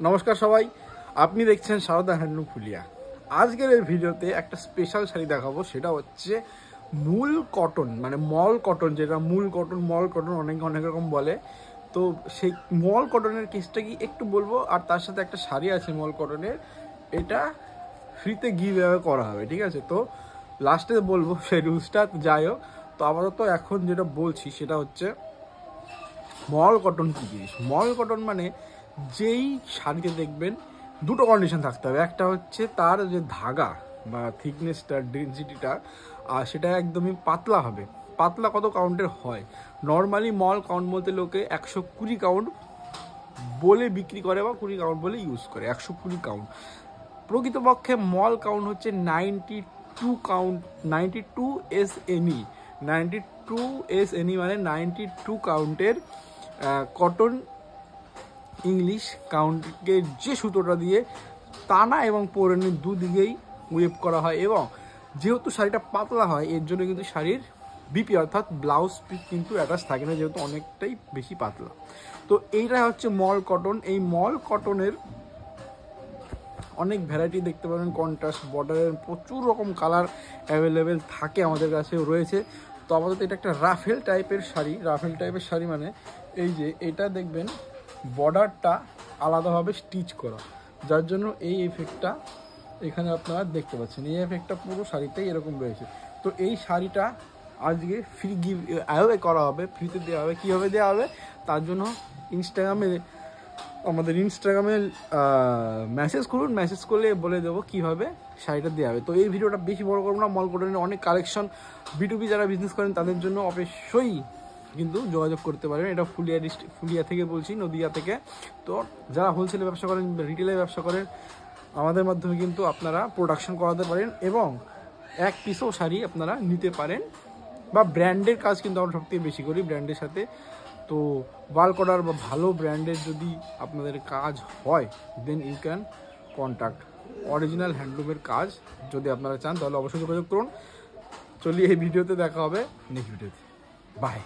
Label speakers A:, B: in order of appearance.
A: নমস্কার সবাই, আপনি দেখছেন সারদা হ্যান্ডলুম ফুলিয়া। আজকের এই ভিডিওতে একটা স্পেশাল শাড়ি দেখাবো, সেটা হচ্ছে মূল কটন, মানে মল কটন, যেটা মূল কটন, মল কটন অনেকে অনেক রকম বলে। তো সেই মল কটনের কেসটা কি একটু বলবো, আর তার সাথে একটা শাড়ি আছে মল কটনের, এটা ফ্রিতে গিভ অ্যাওয়ে করা হবে, ঠিক আছে? তো লাস্টে বলবো সেই রুলসটা, যাই হোক। তো আপাতত এখন যেটা বলছি সেটা হচ্ছে মল কটন কী জিনিস। মল কটন মানে যেই শাড়িতে দেখবেন দুটো কন্ডিশন থাকতে হবে। একটা হচ্ছে তার যে ধাগা বা থিকনেসটা, ডেনসিটিটা, আর সেটা একদমই পাতলা হবে। পাতলা কত কাউন্টের হয়? নর্মালি মল কাউন্ট বলতে লোকে 120 কাউন্ট বলে বিক্রি করে বা 20 কাউন্ট বলে ইউজ করে, 120 কাউন্ট। প্রকৃতপক্ষে মল কাউন্ট হচ্ছে 92 কাউন্ট, 92 SNE। 92 SNE মানে 92 কাউন্টের কটন ইংলিশ কাউন্টকে যে সুতোটা দিয়ে টানা এবং পোড়েনের দুদিকেই ওয়েভ করা হয়। এবং যেহেতু শাড়িটা পাতলা হয়, এর জন্য কিন্তু শাড়ির বিপি অর্থাৎ ব্লাউজ পিস কিন্তু অ্যাটাচ থাকে না, যেহেতু অনেকটাই বেশি পাতলা। তো এইটা হচ্ছে মল কটন। এই মল কটনের অনেক ভ্যারাইটি দেখতে পাবেন, কন্ট্রাস্ট বর্ডারের প্রচুর রকম কালার অ্যাভেলেবেল থাকে, আমাদের কাছেও রয়েছে। তো আপাতত এটা একটা রাফেল টাইপের শাড়ি। রাফেল টাইপের শাড়ি মানে এই যে এটা দেখবেন বর্ডারটা আলাদাভাবে স্টিচ করা, যার জন্য এই এফেক্টটা এখানে আপনারা দেখতে পাচ্ছেন। এই এফেক্টটা পুরো শাড়িতেই এরকম রয়েছে। তো এই শাড়িটা আজকে ফ্রি গিভ অ্যাওয়ে করা হবে, ফ্রিতে দেওয়া হবে। কীভাবে দেওয়া হবে তার জন্য আমাদের ইনস্টাগ্রামে মেসেজ করুন, মেসেজ করলে বলে দেবো কীভাবে শাড়িটা দেওয়া হবে। তো এই ভিডিওটা বেশি বড় করবো না। মল কটনের অনেক কালেকশন, বিটুবি যারা বিজনেস করেন তাদের জন্য অবশ্যই কিন্তু যোগাযোগ করতে পারেন। এটা ফুলিয়া থেকে বলছি, নদিয়া থেকে। তো যারা হোলসেলে ব্যবসা করেন, রিটেলে ব্যবসা করেন, আমাদের মাধ্যমে কিন্তু আপনারা প্রোডাকশন করাতে পারেন এবং এক পিসও শাড়ি আপনারা নিতে পারেন। বা ব্র্যান্ডের কাজ কিন্তু আমরা সবথেকে বেশি করি, ব্র্যান্ডের সাথে। তো ওয়াল কলার বা ভালো ব্র্যান্ডের যদি আপনাদের কাজ হয়, then you can contact. Original হ্যান্ডলুমের কাজ যদি আপনারা চান তাহলে অবশ্যই যোগাযোগ করুন। চলিয়ে এই ভিডিওতে দেখা হবে নেক্সট ভিডিওতে। বাই।